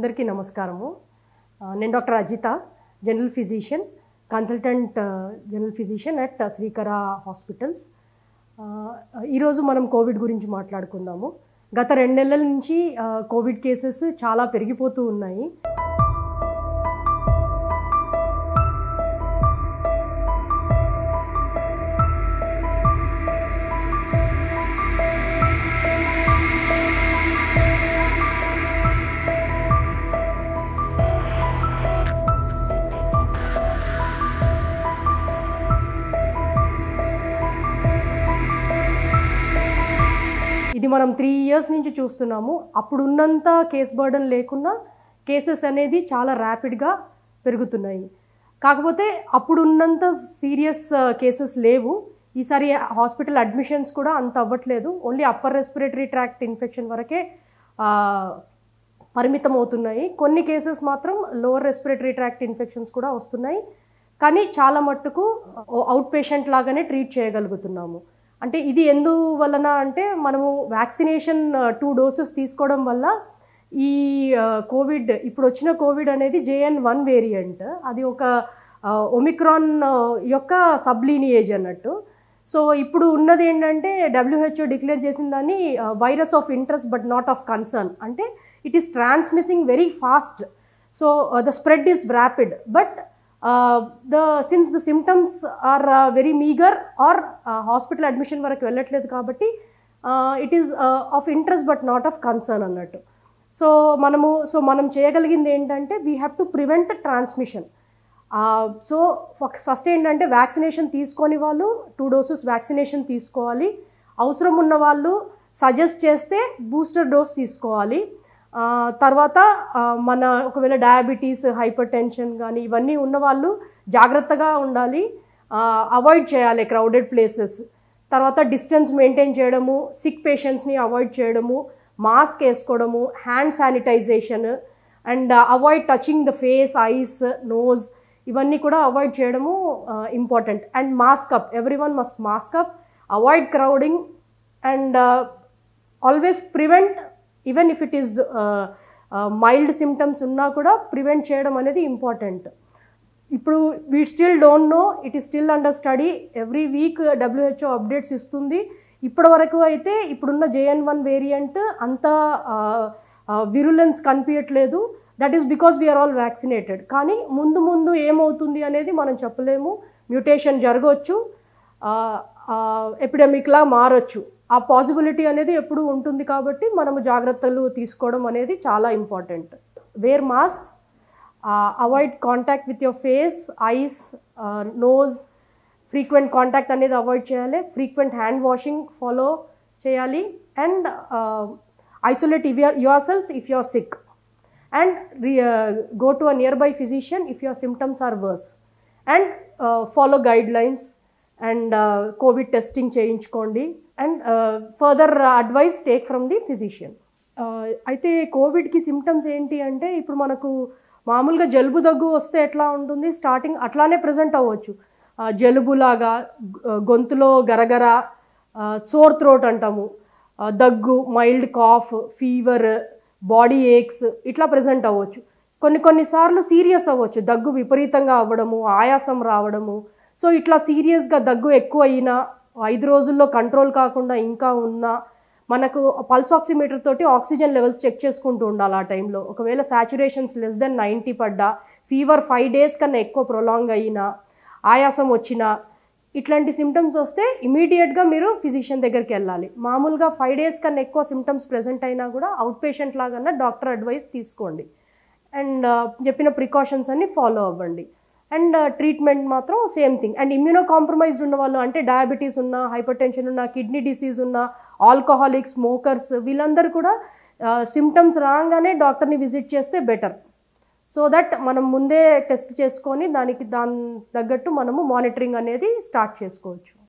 అందరికీ నమస్కారము. నేను doctor Ajitha, general physician, consultant general physician at Srikara hospitals. ఈరోజు మనం కోవిడ్ గురించి మాట్లాడుకుందాము. గత 2 నెలల నుంచి కోవిడ్ కేసెస్ చాలా పెరిగిపోతూ ఉన్నాయి. ఇది మనం 3 years నుంచి చూస్తున్నాము. అప్పుడున్నంత కేస్ బర్డన్ లేకున్నా కేసెస్ అనేది చాలా ర్యాపిడ్గా పెరుగుతున్నాయి. కాకపోతే అప్పుడున్నంత సీరియస్ కేసెస్ లేవు. ఈసారి హాస్పిటల్ అడ్మిషన్స్ కూడా అంత అవ్వట్లేదు. Only upper respiratory tract infection వరకే పరిమితం అవుతున్నాయి. కొన్ని కేసెస్ మాత్రం లోవర్ రెస్పిరేటరీ ట్రాక్ట్ ఇన్ఫెక్షన్స్ కూడా వస్తున్నాయి. కానీ చాలా మట్టుకు అవుట్ పేషెంట్ లాగానే ట్రీట్ చేయగలుగుతున్నాము. అంటే ఇది ఎందువలన అంటే మనము వ్యాక్సినేషన్ 2 doses తీసుకోవడం వల్ల ఈ కోవిడ్ ఇప్పుడు వచ్చిన కోవిడ్ అనేది JN.1 వేరియంట్. అది ఒక ఒమిక్రాన్ యొక్క సబ్లీనియేజ్ అన్నట్టు. సో ఇప్పుడు ఉన్నది ఏంటంటే WHO డిక్లేర్ చేసిన దాన్ని virus of interest but not of concern. అంటే it is transmitting very fast. So the spread is rapid but since the symptoms are very meager or hospital admission వరకు వెళ్ళట్లేదు కాబట్టి it is of interest but not of concern అన్నట్టు. So మనం చేయగలిగింది ఏంటంటే we have to prevent transmission. So first ఏంటంటే vaccination తీసుకొని వాళ్ళు 2 doses వ్యాక్సినేషన్ తీసుకోవాలి. అవసరం ఉన్న వాళ్ళు సజెస్ట్ చేస్తే బూస్టర్ డోస్ తీసుకోవాలి. తర్వాత మన ఒకవేళ డయాబెటీస్, హైపర్ టెన్షన్ కానీ ఇవన్నీ ఉన్నవాళ్ళు జాగ్రత్తగా ఉండాలి. అవాయిడ్ చేయాలి క్రౌడెడ్ ప్లేసెస్. తర్వాత డిస్టెన్స్ మెయింటైన్ చేయడము, సిక్ పేషెంట్స్ని అవాయిడ్ చేయడము, మాస్క్ వేసుకోవడము, hand sanitization and avoid touching the face, eyes, nose ఇవన్నీ కూడా అవాయిడ్ చేయడము important. And mask up, everyone must mask up, avoid crowding and always prevent. Even if it is mild symptoms ఉన్నా కూడా prevent చేయడం అనేది important. ఇప్పుడు we still don't know, it is still under study. Every week WHO updates ఇస్తుంది. ఇప్పటి వరకు అయితే ఇప్పుడున్న JN.1 వేరియంట్ అంత విరులెన్స్ కనిపించట్లేదు. That is because we are all vaccinated. కానీ ముందు ఏమవుతుంది అనేది మనం చెప్పలేము. మ్యూటేషన్ జరగవచ్చు, ఎపిడమిక్లా మారచ్చు. ఆ పాసిబిలిటీ అనేది ఎప్పుడు ఉంటుంది కాబట్టి మనము జాగ్రత్తలు తీసుకోవడం అనేది చాలా important. Wear masks, avoid contact with your face, eyes, nose. Frequent contact అనేది అవాయిడ్ చేయాలి. ఫ్రీక్వెంట్ హ్యాండ్ వాషింగ్ ఫాలో చేయాలి. And isolate yourself if you are sick and go to a nearby physician if your symptoms are worse. And follow guidelines and COVID testing చేయించుకోండి. And further advice take from the physician. అయితే కోవిడ్కి symptoms ఏంటి అంటే ఇప్పుడు మనకు మామూలుగా జలుబు దగ్గు వస్తే ఎట్లా ఉంటుంది, స్టార్టింగ్ అట్లానే ప్రజెంట్ అవ్వచ్చు. జలుబులాగా, గొంతులో గరగర, సోర్ థ్రోట్ అంటాము, దగ్గు, mild cough, fever, body aches ఇట్లా ప్రజెంట్ అవ్వచ్చు. కొన్నిసార్లు సీరియస్ అవ్వచ్చు, దగ్గు విపరీతంగా అవ్వడము, ఆయాసం రావడము. సో ఇట్లా సీరియస్గా దగ్గు ఎక్కువ అయినా 5 రోజుల్లో కంట్రోల్ కాకుండా ఇంకా ఉన్నా మనకు పల్స్ ఆక్సిమీటర్ తోటి ఆక్సిజన్ లెవెల్స్ చెక్ చేసుకుంటూ ఉండాలి. ఆ టైంలో ఒకవేళ సాచురేషన్స్ లెస్ దెన్ 90 పడ్డా, ఫీవర్ 5 days కన్నా ఎక్కువ ప్రొలాంగ్ అయినా, ఆయాసం వచ్చినా, ఇట్లాంటి సిమ్టమ్స్ వస్తే ఇమీడియట్గా మీరు ఫిజిషియన్ దగ్గరికి వెళ్ళాలి. మామూలుగా 5 days కన్నా ఎక్కువ సిమ్టమ్స్ ప్రెజెంట్ అయినా కూడా అవుట్ పేషెంట్ లాగా డాక్టర్ అడ్వైస్ తీసుకోండి. అండ్ చెప్పిన ప్రికాషన్స్ అన్ని ఫాలో అవ్వండి. అండ్ ట్రీట్మెంట్ మాత్రం same thing. And immuno compromised ఉన్న వాళ్ళు, అంటే డయాబెటీస్ ఉన్న, హైపర్ టెన్షన్ ఉన్న, కిడ్నీ డిసీజ్ ఉన్న, ఆల్కహాలిక్, స్మోకర్స్, వీళ్ళందరూ కూడా సిమ్టమ్స్ రాగానే డాక్టర్ని విజిట్ చేస్తే బెటర్. సో దట్ మనం ముందే టెస్ట్ చేసుకొని దాని తగ్గట్టు మనము మానిటరింగ్ అనేది స్టార్ట్ చేసుకోవచ్చు.